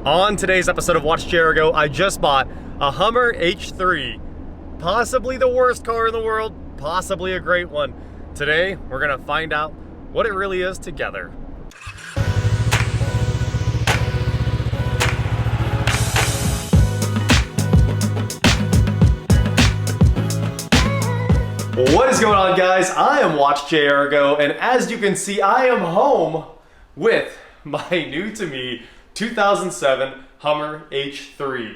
On today's episode of Watch Jericho, I just bought a Hummer H3. Possibly the worst car in the world, possibly a great one. Today, we're gonna find out what it really is together. What is going on, guys? I am Watch Jericho, and as you can see, I am home with my new to me 2007 Hummer H3.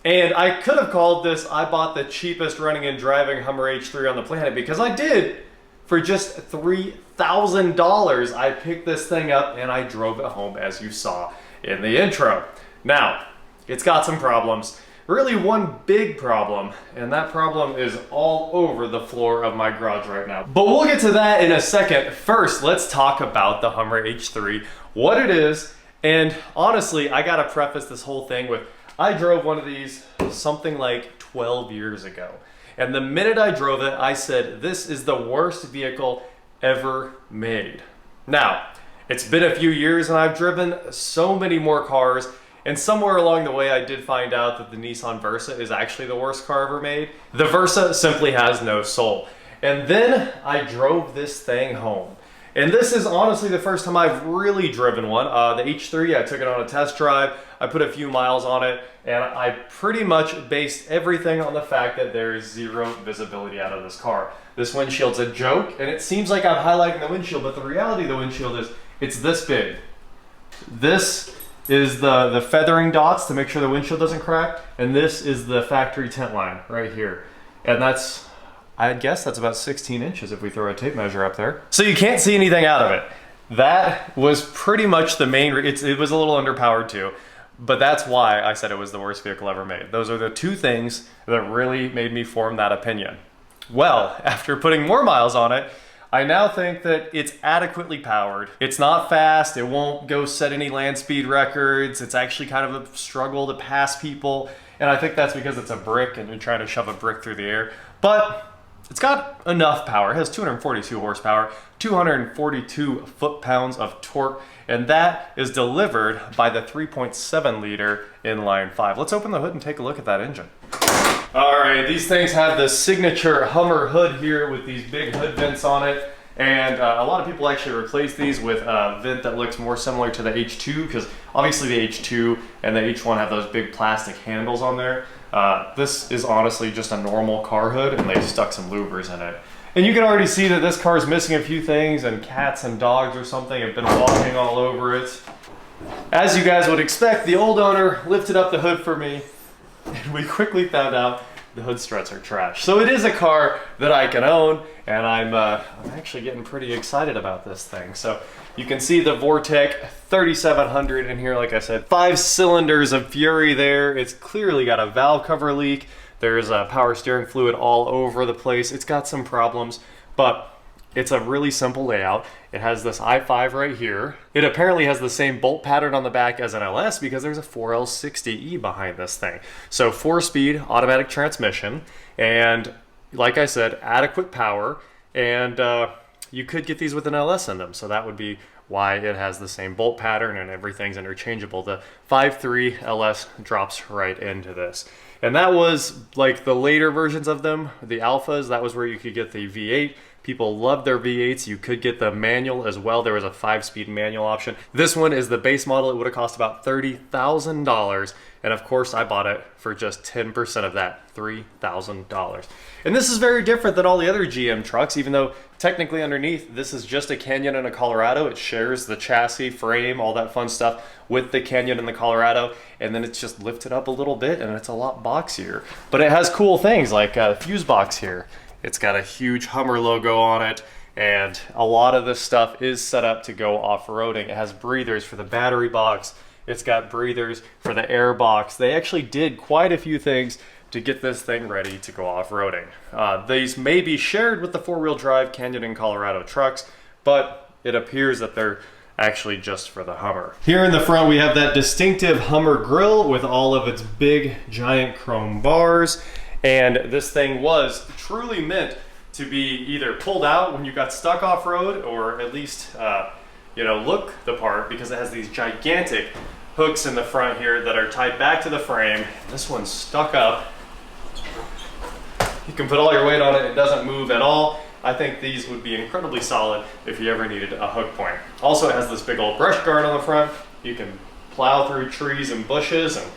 And I could have called this, I bought the cheapest running and driving Hummer H3 on the planet, because I did. For just $3,000, I picked this thing up and I drove it home, as you saw in the intro. Now, it's got some problems. Really one big problem, and that problem is all over the floor of my garage right now. But we'll get to that in a second. First, let's talk about the Hummer H3, what it is. And honestly, I gotta preface this whole thing with, I drove one of these something like 12 years ago. And the minute I drove it, I said, this is the worst vehicle ever made. Now, it's been a few years and I've driven so many more cars, and somewhere along the way I did find out that the Nissan Versa is actually the worst car ever made. The Versa simply has no soul. And then I drove this thing home. And this is honestly the first time I've really driven one. The H3, I took it on a test drive, I put a few miles on it, and I pretty much based everything on the fact that there is zero visibility out of this car. This windshield's a joke, and it seems like I'm highlighting the windshield, but the reality of the windshield is, it's this big. This is the feathering dots to make sure the windshield doesn't crack, and this is the factory tint line right here. And that's, I guess that's about 16 inches if we throw a tape measure up there. So you can't see anything out of it. That was pretty much the main, it was a little underpowered too, but that's why I said it was the worst vehicle ever made. Those are the two things that really made me form that opinion. Well, after putting more miles on it, I now think that it's adequately powered. It's not fast, it won't go set any land speed records, it's actually kind of a struggle to pass people, and I think that's because it's a brick and you're trying to shove a brick through the air. But it's got enough power. It has 242 horsepower, 242 foot-pounds of torque, and that is delivered by the 3.7 liter inline 5. Let's open the hood and take a look at that engine. All right, these things have the signature Hummer hood here with these big hood vents on it. And a lot of people actually replace these with a vent that looks more similar to the H2, because obviously the H2 and the H1 have those big plastic handles on there. This is honestly just a normal car hood, and they stuck some louvers in it. And you can already see that this car is missing a few things, and cats and dogs or something have been walking all over it. As you guys would expect, the old owner lifted up the hood for me, and we quickly found out the hood struts are trash. So it is a car that I can own, and I'm actually getting pretty excited about this thing. So you can see the Vortec 3700 in here, like I said, 5 cylinders of fury there. It's clearly got a valve cover leak. There's power steering fluid all over the place. It's got some problems, but it's a really simple layout. It has this i5 right here. It apparently has the same bolt pattern on the back as an LS because there's a 4L60E behind this thing. So 4-speed automatic transmission, and like I said, adequate power, and you could get these with an LS in them, so that would be why it has the same bolt pattern and everything's interchangeable. The 5.3 LS drops right into this. And that was like the later versions of them, the Alphas. That was where you could get the V8. People loved their V8s. You could get the manual as well. There was a 5-speed manual option. This one is the base model. It would have cost about $30,000. And of course, I bought it for just 10% of that, $3,000. And this is very different than all the other GM trucks, even though technically underneath, this is just a Canyon and a Colorado. It shares the chassis, frame, all that fun stuff with the Canyon and the Colorado. And then it's just lifted up a little bit and it's a lot boxier. But it has cool things like a fuse box here. It's got a huge Hummer logo on it, and a lot of this stuff is set up to go off-roading. It has breathers for the battery box. It's got breathers for the air box. They actually did quite a few things to get this thing ready to go off-roading. These may be shared with the 4-wheel drive Canyon and Colorado trucks, but it appears that they're actually just for the Hummer. Here in the front we have that distinctive Hummer grille with all of its big giant chrome bars. And this thing was truly meant to be either pulled out when you got stuck off-road, or at least, you know, look the part, because it has these gigantic hooks in the front here that are tied back to the frame. This one's stuck up. You can put all your weight on it, it doesn't move at all. I think these would be incredibly solid if you ever needed a hook point. Also, it has this big old brush guard on the front. You can plow through trees and bushes and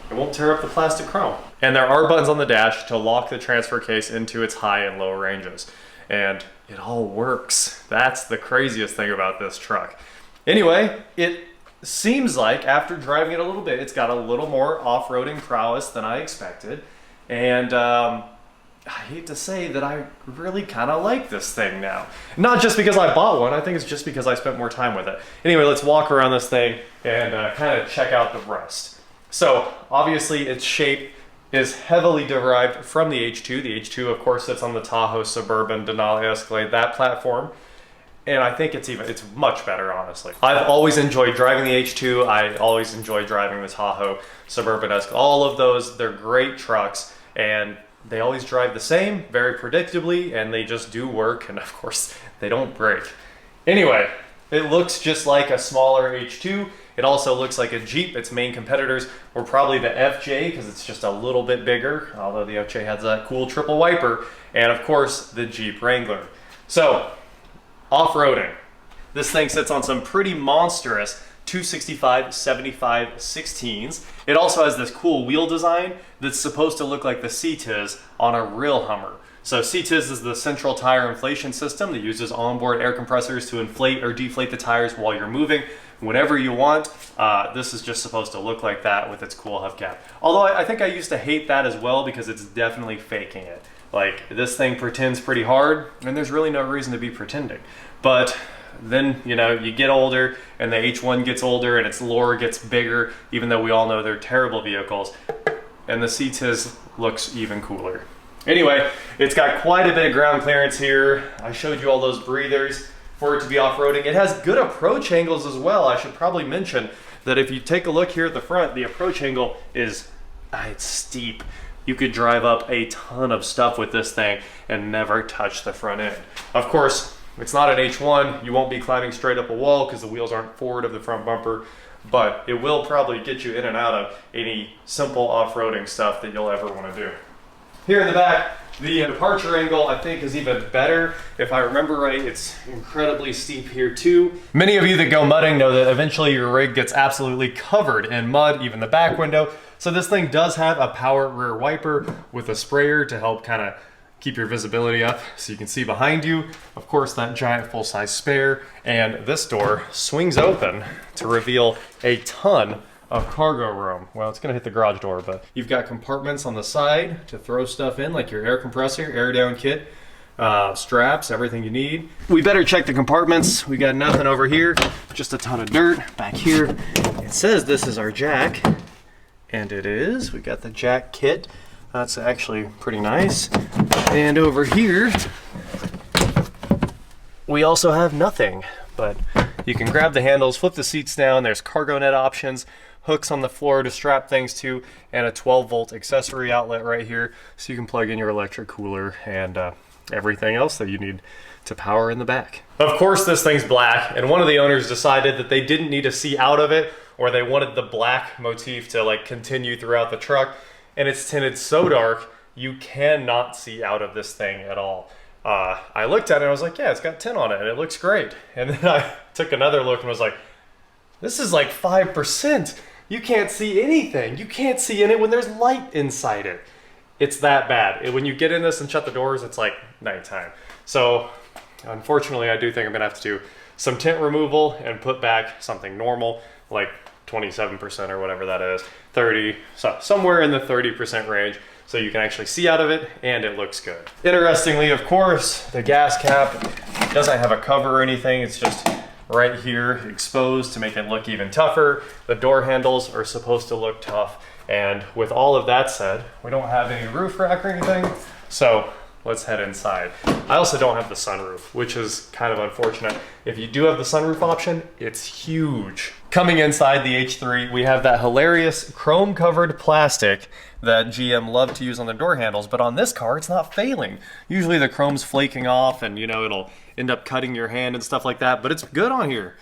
it won't tear up the plastic chrome. And there are buttons on the dash to lock the transfer case into its high and low ranges. And it all works. That's the craziest thing about this truck. Anyway, it seems like after driving it a little bit, it's got a little more off-roading prowess than I expected. And I hate to say that I really kind of like this thing now. Not just because I bought one, I think it's just because I spent more time with it. Anyway, let's walk around this thing and kind of check out the rest. So obviously its shape is heavily derived from the H2. The H2 of course sits on the Tahoe, Suburban, Denali Escalade, that platform. And I think it's much better, honestly. I've always enjoyed driving the H2. I always enjoy driving the Tahoe, Suburban Escalade. All of those, they're great trucks and they always drive the same, very predictably, and they just do work, and of course, they don't break. Anyway, it looks just like a smaller H2. It also looks like a Jeep. Its main competitors were probably the FJ, because it's just a little bit bigger, although the FJ has that cool triple wiper, and of course, the Jeep Wrangler. So, off-roading. This thing sits on some pretty monstrous 265/75 16s. It also has this cool wheel design that's supposed to look like the CTIS on a real Hummer. So CTIS is the central tire inflation system that uses onboard air compressors to inflate or deflate the tires while you're moving whenever you want. This is just supposed to look like that with its cool hubcap. Although I think I used to hate that as well because it's definitely faking it. Like, this thing pretends pretty hard and there's really no reason to be pretending. But then, you know, you get older and the H1 gets older and its lore gets bigger, even though we all know they're terrible vehicles. And the CTIS looks even cooler. Anyway, it's got quite a bit of ground clearance here. I showed you all those breathers for it to be off-roading. It has good approach angles as well. I should probably mention that if you take a look here at the front, the approach angle is, it's steep. You could drive up a ton of stuff with this thing and never touch the front end. Of course, it's not an H1. You won't be climbing straight up a wall because the wheels aren't forward of the front bumper, but it will probably get you in and out of any simple off-roading stuff that you'll ever want to do. Here in the back, the departure angle I think is even better. If I remember right, it's incredibly steep here too. Many of you that go mudding know that eventually your rig gets absolutely covered in mud, even the back window. So this thing does have a power rear wiper with a sprayer to help kind of keep your visibility up so you can see behind you. Of course, that giant full-size spare, and this door swings open to reveal a ton of cargo room. Well, it's gonna hit the garage door, but you've got compartments on the side to throw stuff in, like your air compressor, air down kit, straps, everything you need. We better check the compartments. We got nothing over here, just a ton of dirt. Back here, it says this is our jack, and it is. We got the jack kit. That's actually pretty nice. And over here, we also have nothing, but you can grab the handles, flip the seats down. There's cargo net options, hooks on the floor to strap things to, and a 12-volt accessory outlet right here, so you can plug in your electric cooler and everything else that you need to power in the back. Of course, this thing's black, and one of the owners decided that they didn't need to see out of it, or they wanted the black motif to like continue throughout the truck. And it's tinted so dark, you cannot see out of this thing at all. I looked at it and I was like, yeah, it's got tint on it and it looks great. And then I took another look and was like, this is like 5%. You can't see anything. You can't see in it when there's light inside it. It's that bad. When you get in this and shut the doors, it's like nighttime. So unfortunately, I do think I'm gonna have to do some tint removal and put back something normal, like 27% or whatever that is, 30, so somewhere in the 30% range, so you can actually see out of it and it looks good. Interestingly, of course, the gas cap doesn't have a cover or anything. It's just right here exposed to make it look even tougher. The door handles are supposed to look tough. And with all of that said, we don't have any roof rack or anything, so let's head inside. I also don't have the sunroof, which is kind of unfortunate. If you do have the sunroof option, it's huge. Coming inside the H3, we have that hilarious chrome covered plastic that GM loved to use on the door handles, but on this car, it's not failing. Usually the chrome's flaking off and, you know, it'll end up cutting your hand and stuff like that, but it's good on here.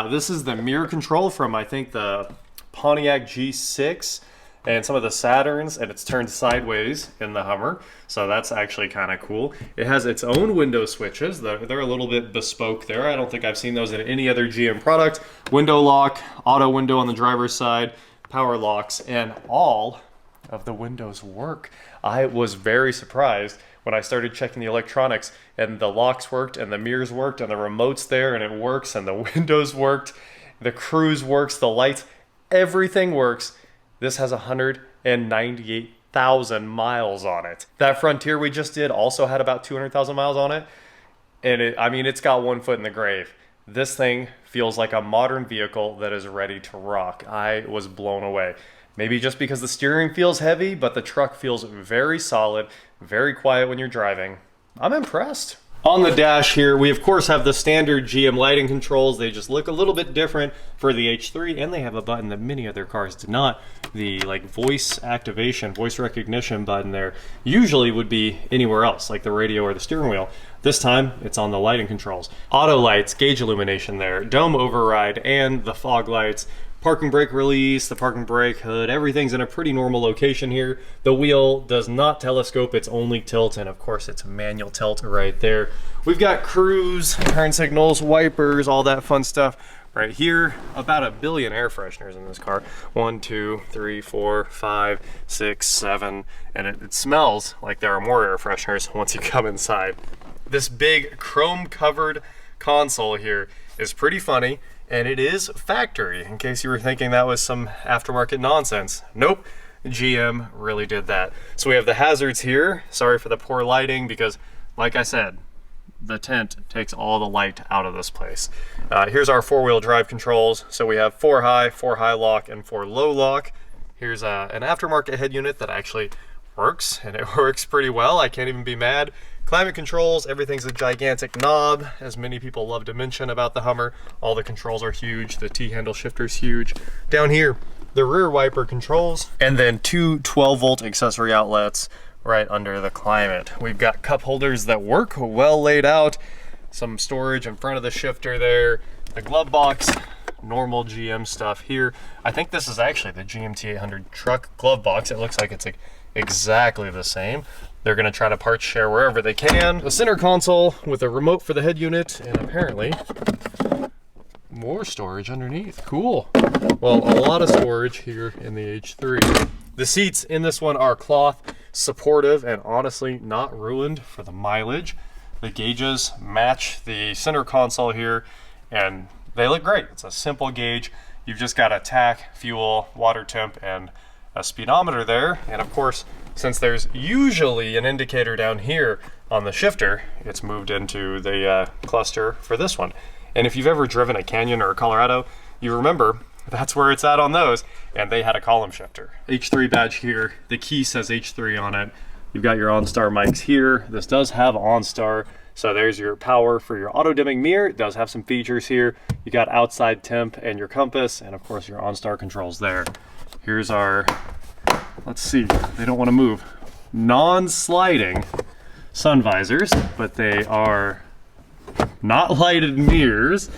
This is the mirror control from, I think, the Pontiac G6 and some of the Saturns, and it's turned sideways in the Hummer, so that's actually kind of cool. It has its own window switches. They're a little bit bespoke there. I don't think I've seen those in any other GM product. Window lock, auto window on the driver's side, power locks, and all of the windows work. I was very surprised when I started checking the electronics, and the locks worked, and the mirrors worked, and the remote's there, and it works, and the windows worked, the cruise works, the lights, everything works. This has 198,000 miles on it. That Frontier we just did also had about 200,000 miles on it. And I mean, it's got one foot in the grave. This thing feels like a modern vehicle that is ready to rock. I was blown away. Maybe just because the steering feels heavy, but the truck feels very solid, very quiet when you're driving. I'm impressed. On the dash here, we of course have the standard GM lighting controls. They just look a little bit different for the H3, and they have a button that many other cars do not. The voice activation, voice recognition button there usually would be anywhere else, like the radio or the steering wheel. This time, it's on the lighting controls. Auto lights, gauge illumination there, dome override, and the fog lights. Parking brake release, the parking brake hood, everything's in a pretty normal location here. The wheel does not telescope, it's only tilt, and of course it's manual tilt right there. We've got cruise, turn signals, wipers, all that fun stuff. Right here, about 1 billion air fresheners in this car. 1, 2, 3, 4, 5, 6, 7, and it smells like there are more air fresheners once you come inside. This big chrome covered console here is pretty funny. And it is factory, in case you were thinking that was some aftermarket nonsense. Nope, GM really did that. So we have the hazards here. Sorry for the poor lighting, because like I said, the tent takes all the light out of this place. Here's our 4-wheel drive controls. So we have 4 high lock, and 4 low lock. Here's an aftermarket head unit that actually works, and it works pretty well. I can't even be mad. Climate controls, everything's a gigantic knob, as many people love to mention about the Hummer. All the controls are huge, the T-handle shifter's huge. Down here, the rear wiper controls, and then 2 12-volt accessory outlets right under the climate. We've got cup holders that work, well laid out, some storage in front of the shifter there, the glove box, normal GM stuff here. I think this is actually the GMT 800 truck glove box. It looks like it's exactly the same. They're gonna try to parts share wherever they can. The center console with a remote for the head unit, and apparently more storage underneath. Cool. Well, a lot of storage here in the H3. The seats in this one are cloth, supportive, and honestly not ruined for the mileage. The gauges match the center console here, and they look great. It's a simple gauge. You've just got a tach, fuel, water temp, and a speedometer there. And of course, since there's usually an indicator down here on the shifter, it's moved into the cluster for this one. And if you've ever driven a Canyon or a Colorado, you remember that's where it's at on those, and they had a column shifter. H3 badge here, the key says H3 on it. You've got your OnStar mics here. This does have OnStar, so there's your power for your auto dimming mirror. It does have some features here. You got outside temp and your compass, and of course your OnStar controls there. Here's our, let's see, they don't want to move, non-sliding sun visors, but they are not lighted mirrors.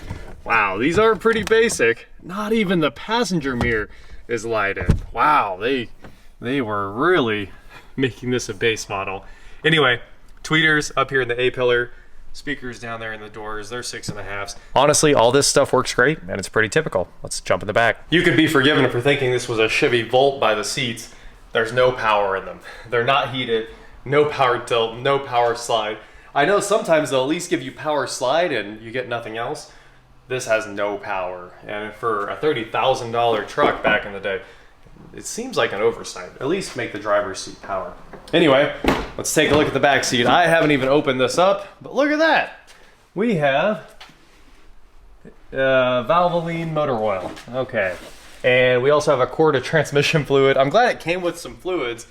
Wow, these are pretty basic. Not even the passenger mirror is lighted. Wow, they were really making this a base model. Anyway, tweeters up here in the A-pillar, speakers down there in the doors, they're 6.5s. Honestly, all this stuff works great, and it's pretty typical. Let's jump in the back. You could be forgiven for thinking this was a Chevy Volt by the seats. There's no power in them. They're not heated, no power tilt, no power slide. I know sometimes they'll at least give you power slide and you get nothing else. This has no power, and for a $30,000 truck back in the day, it seems like an oversight. At least make the driver's seat power. Anyway, let's take a look at the back seat. I haven't even opened this up, but look at that. We have Valvoline motor oil. Okay. And we also have a quart of transmission fluid. I'm glad it came with some fluids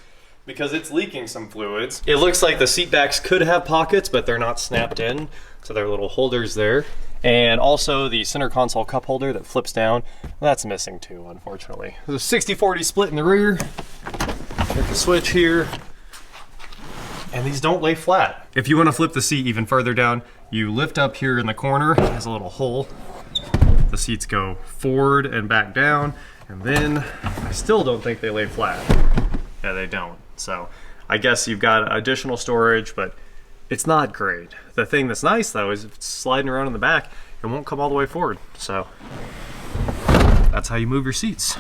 because it's leaking some fluids. It looks like the seat backs could have pockets, but they're not snapped in, so they're little holders there. And also the center console cup holder that flips down, that's missing too, unfortunately. There's a 60-40 split in the rear. Hit the switch here. And these don't lay flat. If you want to flip the seat even further down, you lift up here in the corner. It has a little hole. The seats go forward and back down. And then I still don't think they lay flat. Yeah, they don't. So I guess you've got additional storage, but it's not great. The thing that's nice though is if it's sliding around in the back, it won't come all the way forward. So that's how you move your seats.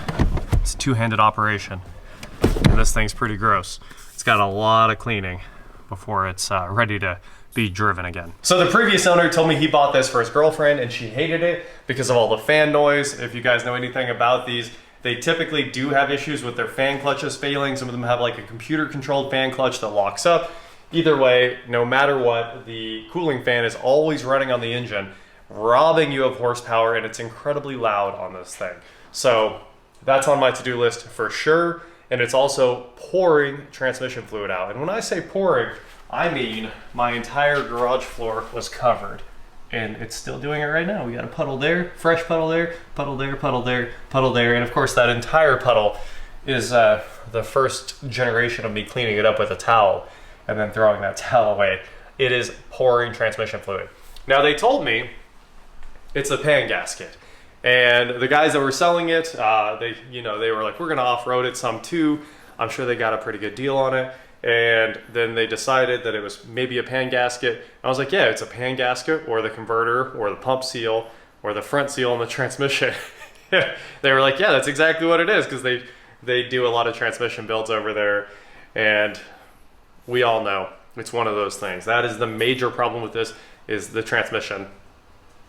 It's a two-handed operation. And this thing's pretty gross. It's got a lot of cleaning before it's ready to be driven again. So the previous owner told me he bought this for his girlfriend and she hated it because of all the fan noise. If you guys know anything about these, they typically do have issues with their fan clutches failing. Some of them have like a computer controlled fan clutch that locks up. Either way, no matter what, the cooling fan is always running on the engine, robbing you of horsepower, and it's incredibly loud on this thing. So that's on my to-do list for sure. And it's also pouring transmission fluid out. And when I say pouring, I mean my entire garage floor was covered. And it's still doing it right now. We got a puddle there, fresh puddle there, puddle there, puddle there, puddle there. And of course that entire puddle is the first generation of me cleaning it up with a towel and then throwing that towel away. It is pouring transmission fluid. Now they told me it's a pan gasket. And the guys that were selling it, they were like, we're gonna off-road it some too. I'm sure they got a pretty good deal on it. And then they decided that it was maybe a pan gasket. I was like, yeah, it's a pan gasket or the converter or the pump seal or the front seal on the transmission. They were like, yeah, that's exactly what it is, because they do a lot of transmission builds over there. And we all know it's one of those things. That is the major problem with this, is the transmission.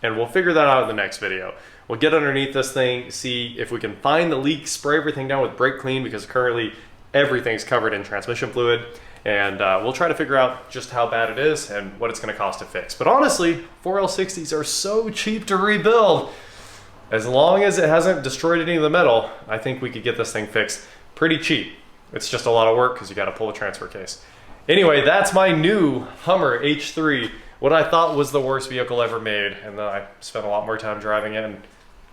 And we'll figure that out in the next video. We'll get underneath this thing, see if we can find the leak, spray everything down with brake clean, because currently everything's covered in transmission fluid. And we'll try to figure out just how bad it is and what it's gonna cost to fix. But honestly, 4L60s are so cheap to rebuild. As long as it hasn't destroyed any of the metal, I think we could get this thing fixed pretty cheap. It's just a lot of work because you gotta pull a transfer case. Anyway, that's my new Hummer H3. What I thought was the worst vehicle ever made, and then I spent a lot more time driving it, and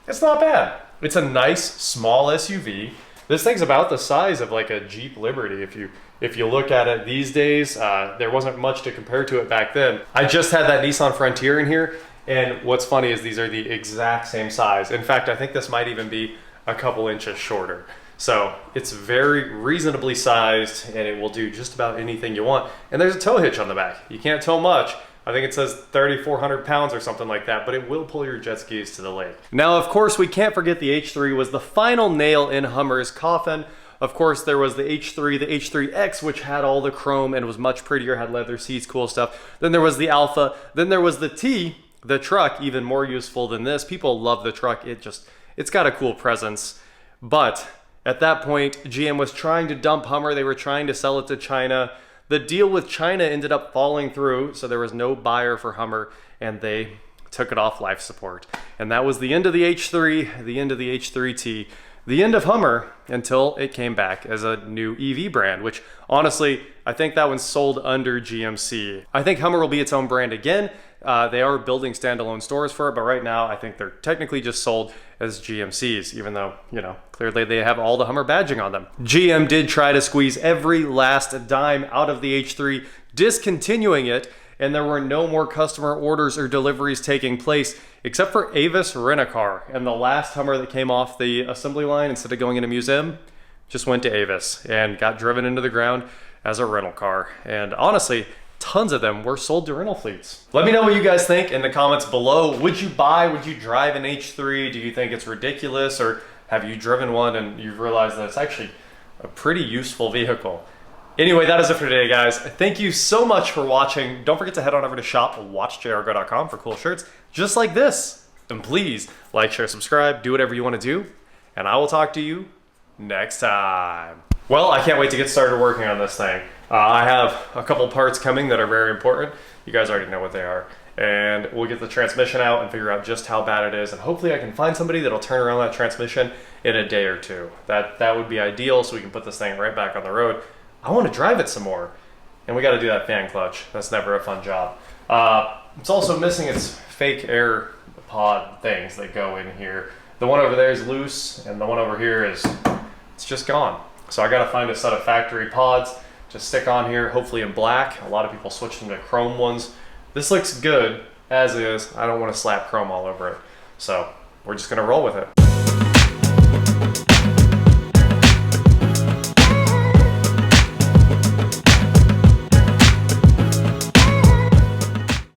it's not bad. It's a nice, small SUV. This thing's about the size of like a Jeep Liberty. If you look at it these days, there wasn't much to compare to it back then. I just had that Nissan Frontier in here, and what's funny is these are the exact same size. In fact, I think this might even be a couple inches shorter. So it's very reasonably sized, and it will do just about anything you want. And there's a tow hitch on the back. You can't tow much. I think it says 3,400 pounds or something like that, but it will pull your jet skis to the lake. Now, of course, we can't forget the H3 was the final nail in Hummer's coffin. Of course, there was the H3, the H3X, which had all the chrome and was much prettier, had leather seats, cool stuff. Then there was the Alpha. Then there was the T, the truck, even more useful than this. People love the truck. It's got a cool presence. But at that point, GM was trying to dump Hummer. They were trying to sell it to China. The deal with China ended up falling through, so there was no buyer for Hummer, and they took it off life support. And that was the end of the H3, the end of the H3T, the end of Hummer, until it came back as a new EV brand, which honestly, I think that one's sold under GMC. I think Hummer will be its own brand again. They are building standalone stores for it, but right now I think they're technically just sold as GMCs, even though, clearly they have all the Hummer badging on them. GM did try to squeeze every last dime out of the H3, discontinuing it, and there were no more customer orders or deliveries taking place, except for Avis Rent-A-Car. And the last Hummer that came off the assembly line, instead of going in a museum, just went to Avis and got driven into the ground as a rental car. And honestly, tons of them were sold to rental fleets. Let me know what you guys think in the comments below. Would you drive an H3? Do you think it's ridiculous? Or have you driven one and you've realized that it's actually a pretty useful vehicle? Anyway, that is it for today, guys. Thank you so much for watching. Don't forget to head on over to shop.watchjrgo.com for cool shirts just like this. And please like, share, subscribe, do whatever you want to do, and I will talk to you next time. Well, I can't wait to get started working on this thing. I have a couple parts coming that are very important. You guys already know what they are. And we'll get the transmission out and figure out just how bad it is. And hopefully I can find somebody that'll turn around that transmission in a day or two. That would be ideal, so we can put this thing right back on the road. I want to drive it some more. And we got to do that fan clutch. That's never a fun job. It's also missing its fake air pod things that go in here. The one over there is loose, and the one over here it's just gone. So I got to find a set of factory pods to stick on here, hopefully in black. A lot of people switch them to chrome ones. This looks good as is. I don't want to slap chrome all over it. So we're just gonna roll with it.